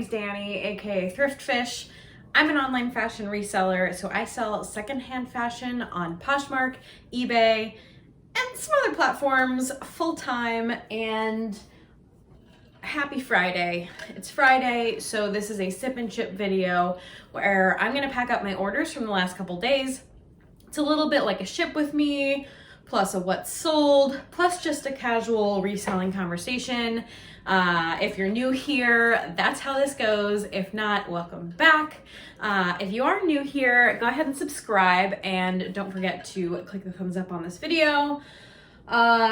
name's Danny, aka Thrift Fish. I'm an online fashion reseller, so I sell secondhand fashion on Poshmark, eBay, and some other platforms full-time. And happy Friday. It's Friday, so this is a sip and ship video where I'm gonna pack up my orders from the last couple days. It's a little bit like a ship with me, plus a what's sold, plus just a casual reselling conversation. If you're new here, that's how this goes. If not, welcome back. If you are new here, go ahead and subscribe, and don't forget to click the thumbs up on this video.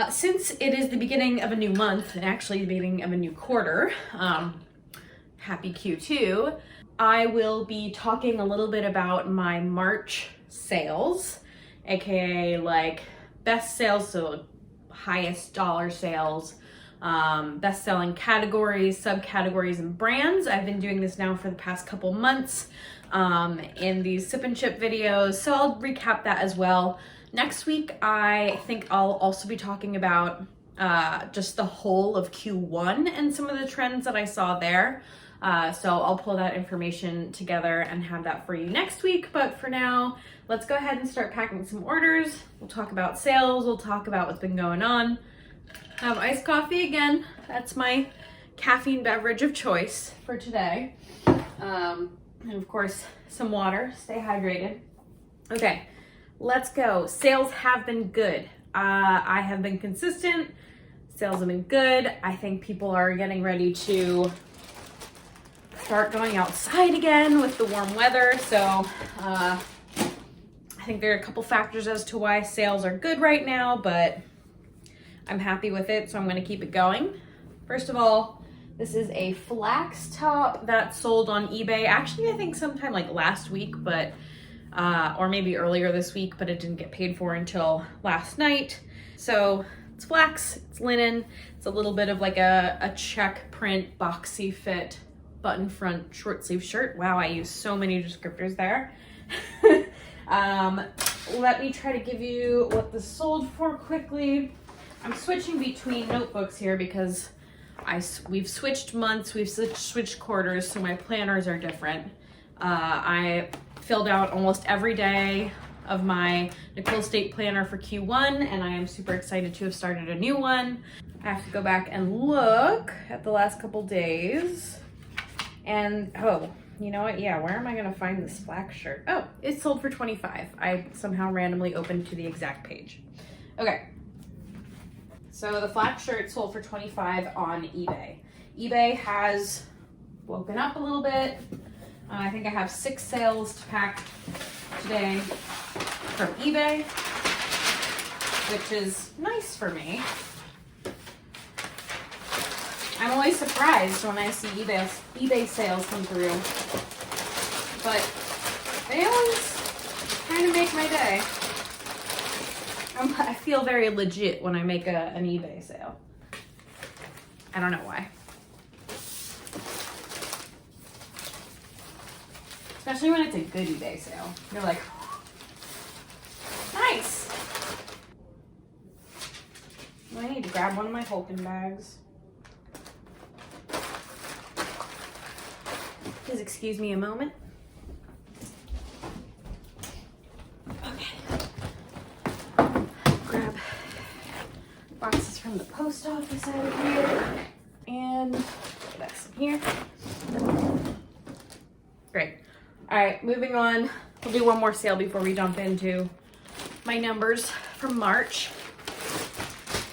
Since it is the beginning of a new month, and actually the beginning of a new quarter, happy Q2, I will be talking a little bit about my March sales, aka like best sales, so highest dollar sales, best selling categories, subcategories, and brands. I've been doing this now for the past couple months in these sip and ship videos, so I'll recap that as well. Next week, I think I'll also be talking about just the whole of Q1 and some of the trends that I saw there. So I'll pull that information together and have that for you next week. But for now, let's go ahead and start packing some orders. We'll talk about sales. We'll talk about what's been going on. I have iced coffee again. That's my caffeine beverage of choice for today. And of course, some water. Stay hydrated. Okay, let's go. Sales have been good. I have been consistent. Sales have been good. I think people are getting ready to start going outside again with the warm weather. So I think there are a couple factors as to why sales are good right now, but I'm happy with it, so I'm going to keep it going. First of all, this is a flax top that sold on eBay. Actually, I think sometime like last week, but or maybe earlier this week, but it didn't get paid for until last night. So it's flax, it's linen, it's a little bit of like a check print, boxy fit, button front short sleeve shirt. Wow, I use so many descriptors there. Let me try to give you what this sold for quickly. I'm switching between notebooks here because we've switched months, we've switched quarters, so my planners are different. I filled out almost every day of my Nicole State planner for Q1, and I am super excited to have started a new one. I have to go back and look at the last couple days. And, oh, you know what? Yeah, where am I gonna find this flax shirt? Oh, it sold for $25. I somehow randomly opened to the exact page. Okay. So the flax shirt sold for $25 on eBay. eBay has woken up a little bit. I think I have 6 sales to pack today from eBay, which is nice for me. I'm always surprised when I see eBay sales come through, but they always kind of make my day. I feel very legit when I make an eBay sale. I don't know why. Especially when it's a good eBay sale. You're like, nice. I need to grab one of my Hulkin bags. Please excuse me a moment. Okay. Grab boxes from the post office out of here. And that's in here. Great. All right, moving on. We'll do one more sale before we jump into my numbers from March.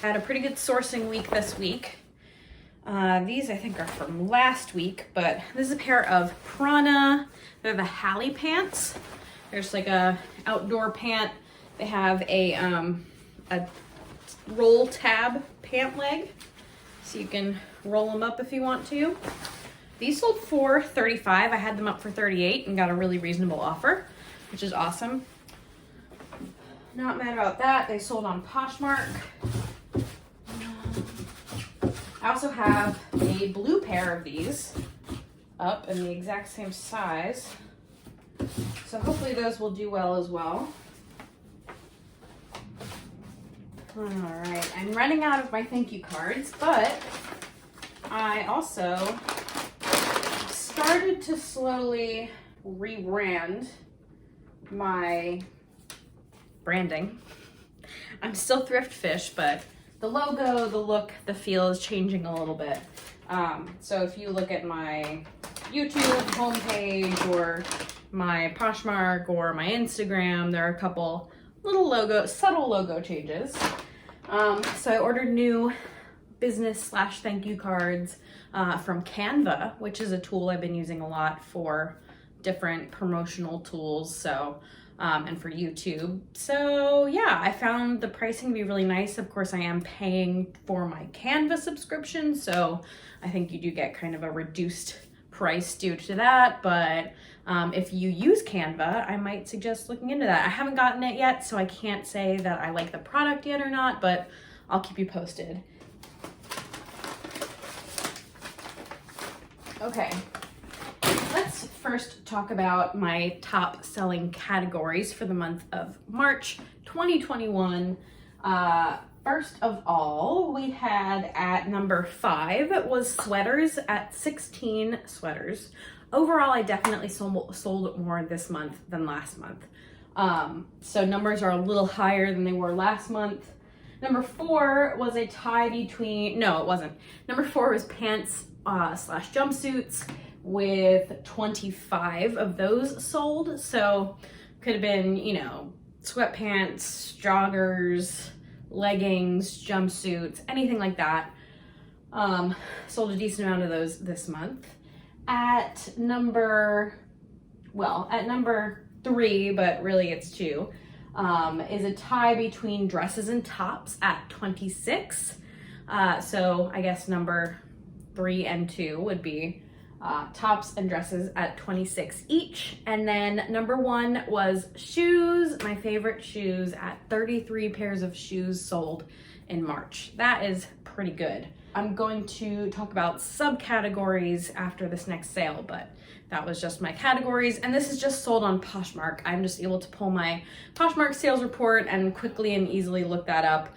I had a pretty good sourcing week this week. These I think are from last week, but this is a pair of Prana. They're the Hallie pants. There's like a outdoor pant. They have a roll tab pant leg, so you can roll them up if you want to. These sold for $35. I had them up for $38 and got a really reasonable offer, which is awesome. Not mad about that. They sold on Poshmark. I also have a blue pair of these up in the exact same size. So hopefully those will do well as well. All right, I'm running out of my thank you cards, but I also started to slowly rebrand my branding. I'm still Thrift Fish, but the logo, the look, the feel is changing a little bit. So if you look at my YouTube homepage or my Poshmark or my Instagram, there are a couple little subtle logo changes. So I ordered new business/thank you cards from Canva, which is a tool I've been using a lot for different promotional tools. So and for YouTube. So yeah, I found the pricing to be really nice. Of course, I am paying for my Canva subscription, so I think you do get kind of a reduced price due to that. But if you use Canva, I might suggest looking into that. I haven't gotten it yet, so I can't say that I like the product yet or not, but I'll keep you posted. Okay. Let's first talk about my top selling categories for the month of March 2021. First of all, we had at number 5 was sweaters at 16 sweaters. Overall, I definitely sold more this month than last month. So numbers are a little higher than they were last month. Number 4 was a tie between, no, it wasn't. Number 4 was pants slash jumpsuits, with 25 of those sold. So could have been, you know, sweatpants, joggers, leggings, jumpsuits, anything like that. Sold a decent amount of those this month. At number 3, but really it's 2, is a tie between dresses and tops at 26. So I guess number 3 and 2 would be tops and dresses at 26 each. And then number 1 was shoes, my favorite shoes, at 33 pairs of shoes sold in March. That is pretty good. I'm going to talk about subcategories after this next sale, but that was just my categories. And this is just sold on Poshmark. I'm just able to pull my Poshmark sales report and quickly and easily look that up.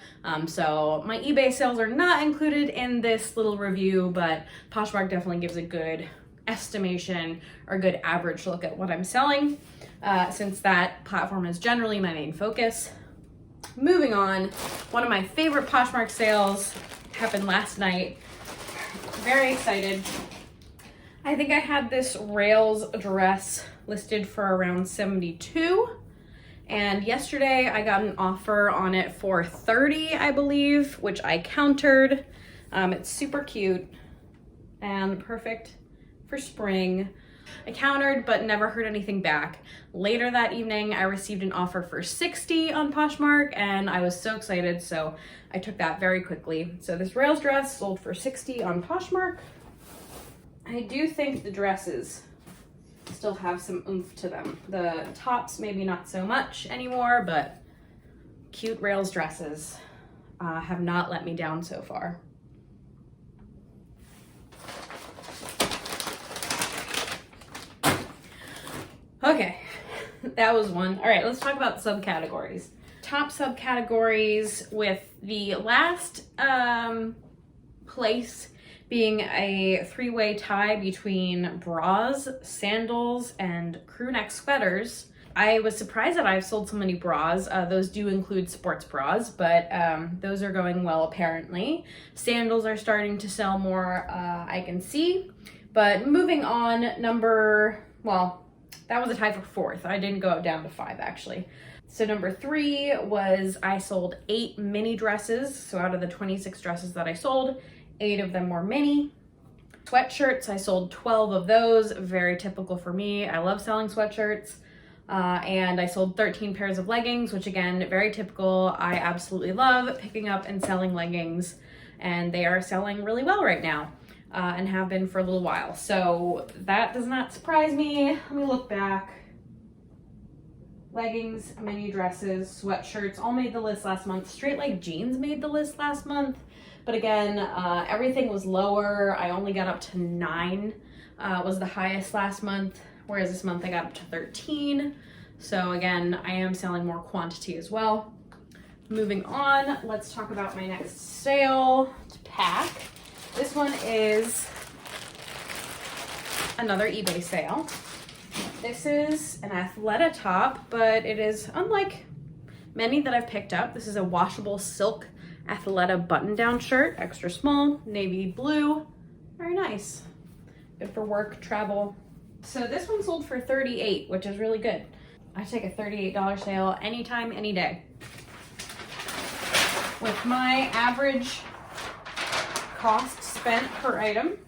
So my eBay sales are not included in this little review, but Poshmark definitely gives a good estimation or good average look at what I'm selling, since that platform is generally my main focus. Moving on, one of my favorite Poshmark sales happened last night. Very excited. I think I had this Rails dress listed for around $72, and yesterday I got an offer on it for $30, I believe, which I countered. It's super cute and perfect for spring. I countered but never heard anything back. Later that evening, I received an offer for $60 on Poshmark, and I was so excited, so I took that very quickly. So this Rails dress sold for $60 on Poshmark. I do think the dresses still have some oomph to them. The tops maybe not so much anymore, but cute Rails dresses have not let me down so far. Okay, that was one. All right, let's talk about subcategories. Top subcategories, with the last place being a 3-way tie between bras, sandals, and crew neck sweaters. I was surprised that I've sold so many bras. Those do include sports bras, but those are going well apparently. Sandals are starting to sell more, I can see. But moving on, that was a tie for 4th. I didn't go down to 5 actually. So number 3 was I sold 8 mini dresses. So out of the 26 dresses that I sold, 8 of them were mini. Sweatshirts, I sold 12 of those. Very typical for me. I love selling sweatshirts. And I sold 13 pairs of leggings, which again, very typical. I absolutely love picking up and selling leggings, and they are selling really well right now, and have been for a little while. So that does not surprise me. Let me look back. Leggings, mini dresses, sweatshirts all made the list last month. Straight leg jeans made the list last month. But again, everything was lower. I only got up to 9, was the highest last month, whereas this month I got up to 13. So again, I am selling more quantity as well. Moving on, let's talk about my next sale to pack. This one is another eBay sale. This is an Athleta top, but it is unlike many that I've picked up. This is a washable silk Athleta button-down shirt, extra small, navy blue. Very nice. Good for work, travel. So this one sold for $38, which is really good. I take a $38 sale anytime, any day. With my average cost spent per item,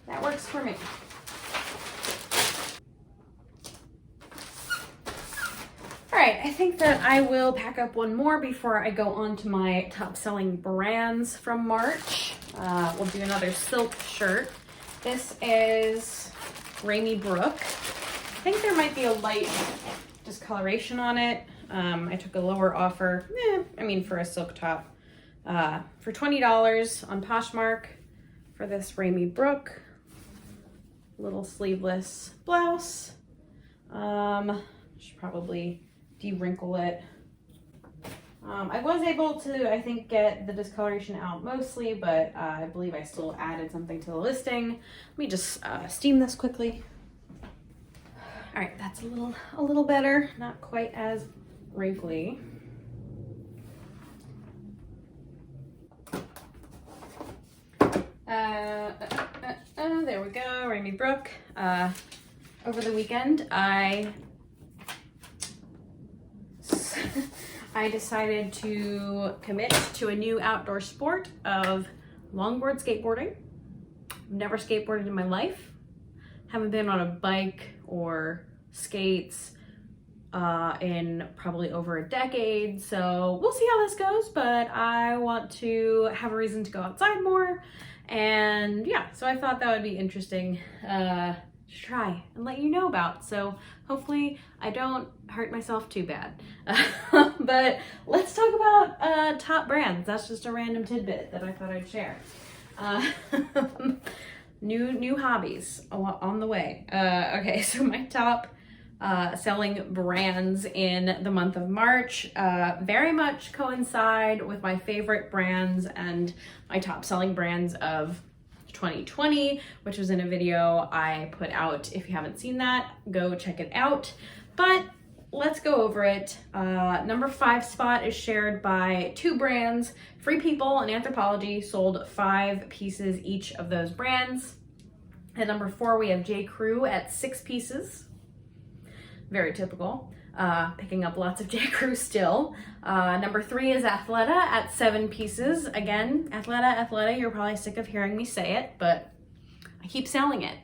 that works for me. All right, I think that I will pack up one more before I go on to my top selling brands from March. We'll do another silk shirt. This is Ramy Brook. I think there might be a light discoloration on it. I took a lower offer, for a silk top, for $20 on Poshmark for this Ramy Brook. Little sleeveless blouse. Should probably de-wrinkle it. I was able to, I think, get the discoloration out mostly, but I believe I still added something to the listing. Let me just steam this quickly. All right, that's a little better, not quite as wrinkly. There we go, Ramy Brook. Over the weekend, I decided to commit to a new outdoor sport of longboard skateboarding. I've never skateboarded in my life. Haven't been on a bike or skates in probably over a decade, so we'll see how this goes, but I want to have a reason to go outside more, and yeah, so I thought that would be interesting to try and let you know about, so hopefully I don't hurt myself too bad. But let's talk about top brands. That's just a random tidbit that I thought I'd share. New hobbies on the way. Okay, so my top selling brands in the month of March very much coincide with my favorite brands and my top selling brands of 2020, which was in a video I put out. If you haven't seen that, go check it out. But let's go over it. Number 5 spot is shared by 2 brands. Free People and Anthropologie sold 5 pieces each of those brands. At number 4, we have J. Crew at 6 pieces. Very typical. Picking up lots of J. Crew still. Number 3 is Athleta at 7 pieces. Again, Athleta, you're probably sick of hearing me say it, but I keep selling it.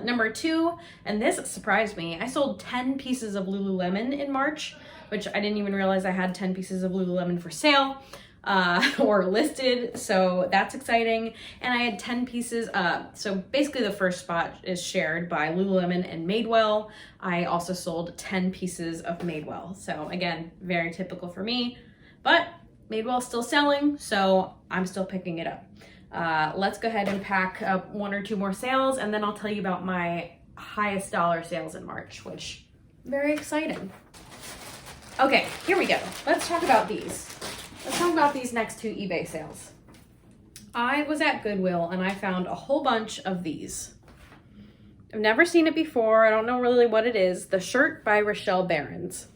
Number 2, and this surprised me, I sold 10 pieces of Lululemon in March, which I didn't even realize I had 10 pieces of Lululemon for sale. Or listed, so that's exciting. And I had 10 pieces, so basically the first spot is shared by Lululemon and Madewell. I also sold 10 pieces of Madewell, so again, very typical for me, but Madewell's still selling, so I'm still picking it up. Let's go ahead and pack up 1 or 2 more sales, and then I'll tell you about my highest dollar sales in March, which very exciting. Okay, here we go. Let's talk about these. Let's talk about these next 2 eBay sales. I was at Goodwill and I found a whole bunch of these. I've never seen it before. I don't know really what it is. The shirt by Rochelle Behrens.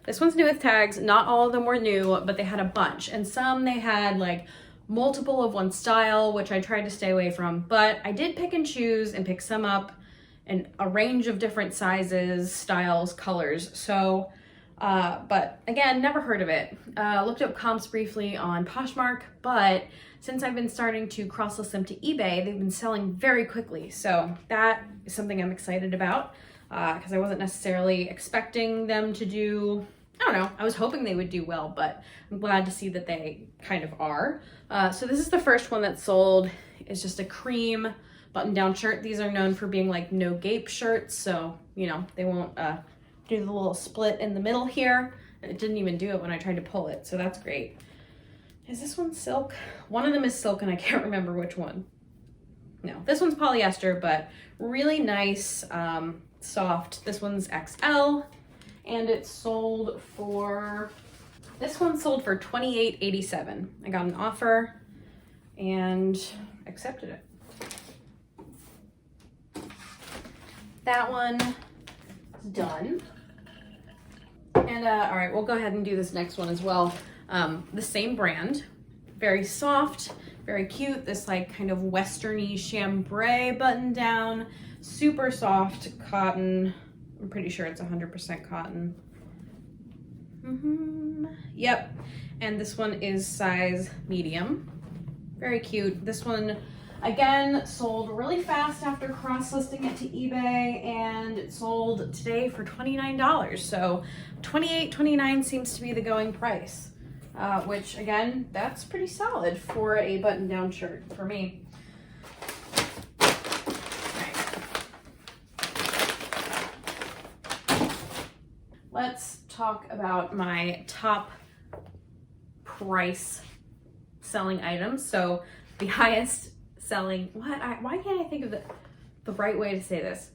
This one's new with tags. Not all of them were new, but they had a bunch. And some they had like multiple of one style, which I tried to stay away from. But I did pick and choose and pick some up in a range of different sizes, styles, colors. So but again, never heard of it. Looked up comps briefly on Poshmark, but since I've been starting to cross-list them to eBay, they've been selling very quickly. So that is something I'm excited about because I wasn't necessarily expecting them to do, I don't know, I was hoping they would do well, but I'm glad to see that they kind of are. So this is the first one that sold. It's just a cream button-down shirt. These are known for being like no gape shirts, so, you know, they won't do the little split in the middle here. It didn't even do it when I tried to pull it, so that's great. Is this one silk? One of them is silk and I can't remember which one. No, this one's polyester, but really nice, soft. This one's XL, and it sold for, this one sold for $28.87. I got an offer and accepted it. that one is done. And all right, we'll go ahead and do this next one as well. The same brand, very soft, very cute. This like kind of westerny chambray button down, super soft cotton. I'm pretty sure it's 100% cotton. Yep. And this one is size medium. Very cute. This one, again, sold really fast after cross-listing it to eBay, and it sold today for $29. So $28.29 seems to be the going price, which again, that's pretty solid for a button-down shirt for me. Let's talk about my top price selling items. So the highest selling, why can't I think of the right way to say this?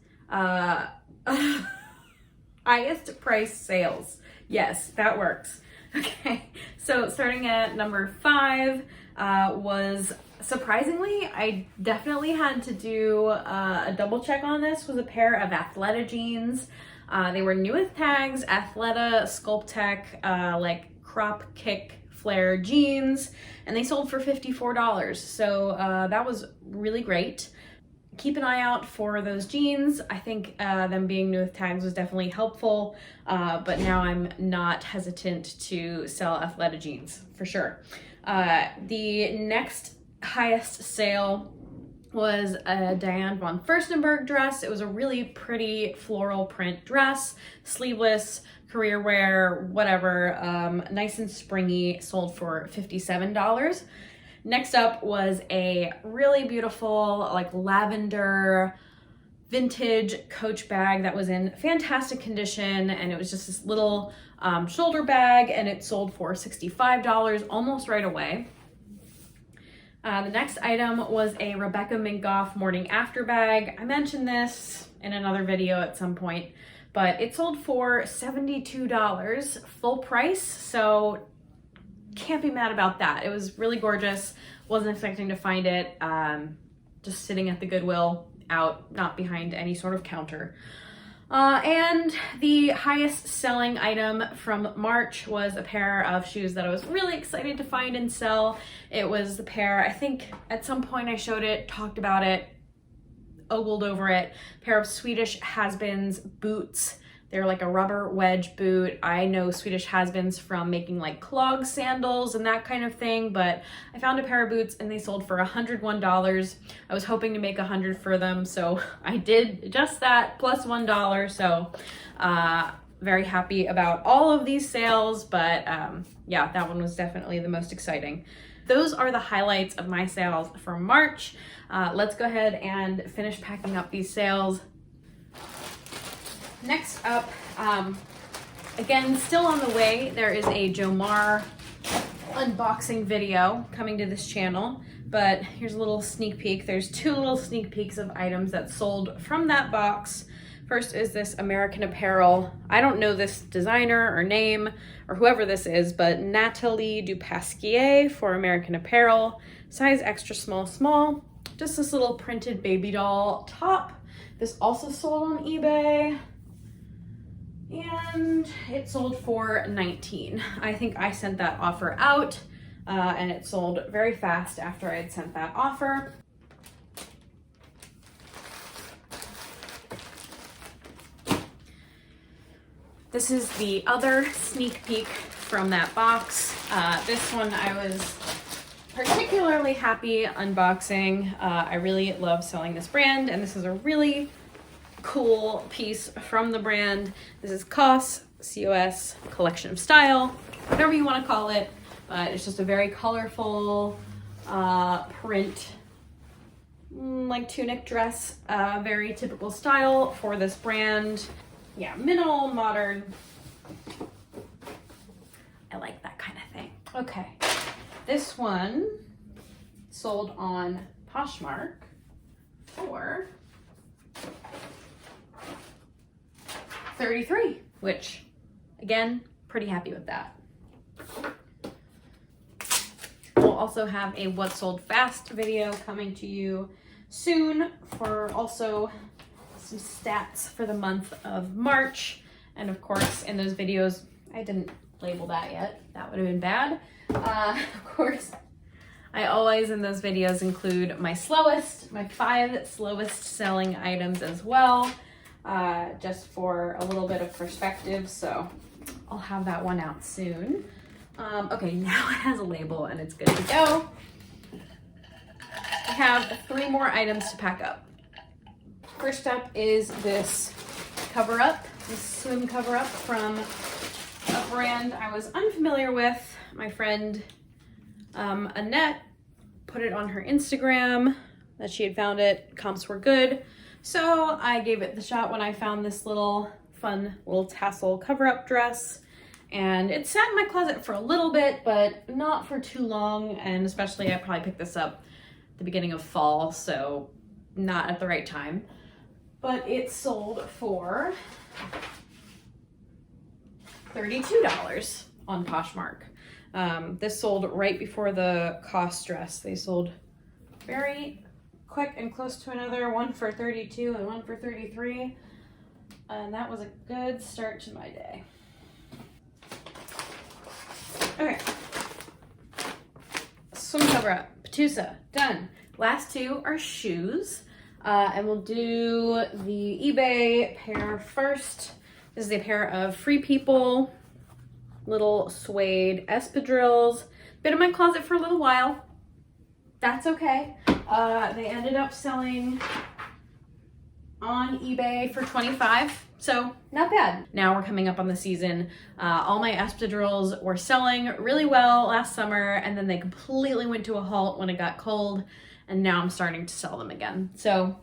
Highest price sales. Yes, that works. Okay, so starting at number 5 was, surprisingly, I definitely had to do a double check on this, was a pair of Athleta jeans. They were new with tags, Athleta Sculptec, like crop kick flare jeans, and they sold for $54. So that was really great. Keep an eye out for those jeans. I think them being new with tags was definitely helpful, but now I'm not hesitant to sell Athleta jeans for sure. The next highest sale was a Diane von Furstenberg dress. It was a really pretty floral print dress, sleeveless, career wear, whatever, nice and springy, sold for $57. Next up was a really beautiful, like lavender vintage Coach bag that was in fantastic condition, and it was just this little shoulder bag, and it sold for $65 almost right away. The next item was a Rebecca Minkoff morning after bag. I mentioned this in another video at some point, but it sold for $72 full price, so can't be mad about that. It was really gorgeous. Wasn't expecting to find it, just sitting at the Goodwill out, not behind any sort of counter. And the highest selling item from March was a pair of shoes that I was really excited to find and sell. It was the pair, I think at some point I showed it, talked about it, ogled over it, pair of Swedish Has-Beens boots. They're like a rubber wedge boot. I know Swedish Has-Beens from making like clog sandals and that kind of thing, but I found a pair of boots and they sold for $101. I was hoping to make $100 for them, so I did just that, plus $1. So very happy about all of these sales, but yeah, that one was definitely the most exciting. Those are the highlights of my sales for March. Let's go ahead and finish packing up these sales. Next up, again, still on the way, there is a Jomar unboxing video coming to this channel, but here's a little sneak peek. There's 2 little sneak peeks of items that sold from that box. First is this American Apparel. I don't know this designer or name or whoever this is, but Natalie Dupasquier for American Apparel, size extra small, small. Just this little printed baby doll top. This also sold on eBay. And it sold for $19. I think I sent that offer out and it sold very fast after I had sent that offer. This is the other sneak peek from that box. This one I was particularly happy unboxing. I really love selling this brand, and this is a really cool piece from the brand. This is COS, C-O-S, Collection of Style, whatever you want to call it, but it's just a very colorful print, like tunic dress, very typical style for this brand. Yeah, minimal, modern. I like that kind of thing. Okay, this one sold on Poshmark for $33, which again, pretty happy with that. We'll also have a what sold fast video coming to you soon for also some stats for the month of March. And of course, in those videos, I didn't label that yet. That would have been bad. Of course, I always in those videos include my 5 slowest selling items as well, just for a little bit of perspective. So I'll have that one out soon. Okay, now it has a label and it's good to go. I have 3 more items to pack up. First up is this cover-up, this swim cover-up from a brand I was unfamiliar with. My friend Annette put it on her Instagram that she had found it. Comps were good. So I gave it the shot when I found this fun little tassel cover-up dress. And it sat in my closet for a little bit, but not for too long. And especially I probably picked this up at the beginning of fall, so not at the right time. But it sold for $32 on Poshmark. This sold right before the cost dress. They sold very quick and close to another, one for $32 and one for $33. And that was a good start to my day. Okay. Swim cover up, Patusa, done. Last 2 are shoes. And we'll do the eBay pair first. This is a pair of Free People little suede espadrilles. Been in my closet for a little while. That's okay. They ended up selling on eBay for $25, so not bad. Now we're coming up on the season. All my espadrilles were selling really well last summer, and then they completely went to a halt when it got cold, and now I'm starting to sell them again. So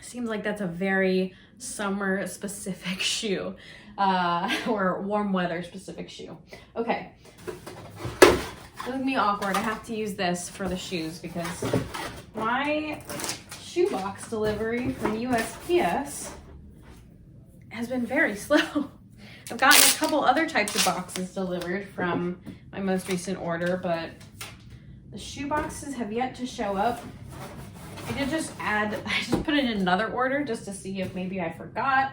seems like that's a very summer specific shoe, or warm weather specific shoe. Okay, this is me awkward. I have to use this for the shoes because my shoebox delivery from USPS has been very slow. I've gotten a couple other types of boxes delivered from my most recent order, but the shoe boxes have yet to show up. I just put in another order just to see if maybe I forgot,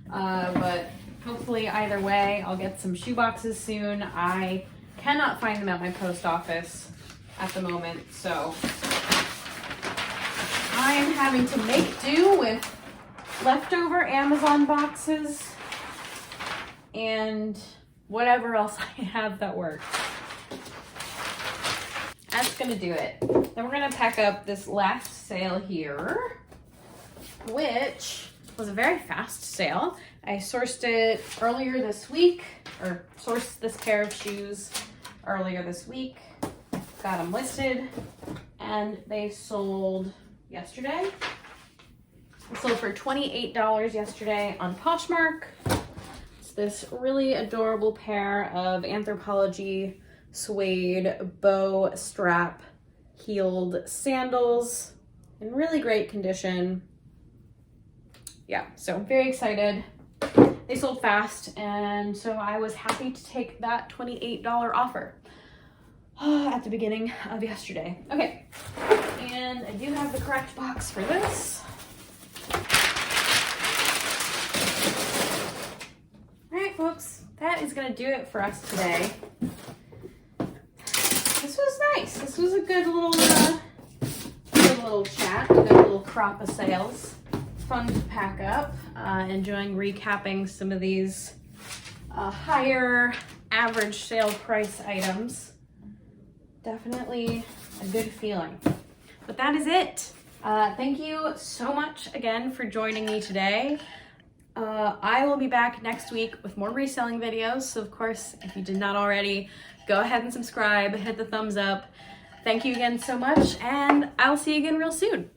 but hopefully either way, I'll get some shoe boxes soon. I cannot find them at my post office at the moment, so I am having to make do with leftover Amazon boxes and whatever else I have that works. That's gonna do it. Then we're gonna pack up this last sale here, which was a very fast sale. I sourced it earlier this week, or sourced this pair of shoes earlier this week. Got them listed, and they sold yesterday. It sold for $28 yesterday on Poshmark. It's this really adorable pair of Anthropologie suede bow strap heeled sandals in really great condition. Yeah, so I'm very excited. They sold fast, and so I was happy to take that $28 offer at the beginning of yesterday. Okay, and I do have the correct box for this. All right, folks, that is gonna do it for us today. This was nice. This was a good little chat, a good little crop of sales. Fun to pack up. Enjoying recapping some of these higher average sale price items. Definitely a good feeling. But that is it. Thank you so much again for joining me today. I will be back next week with more reselling videos. So of course, if you did not already, go ahead and subscribe, hit the thumbs up. Thank you again so much, and I'll see you again real soon.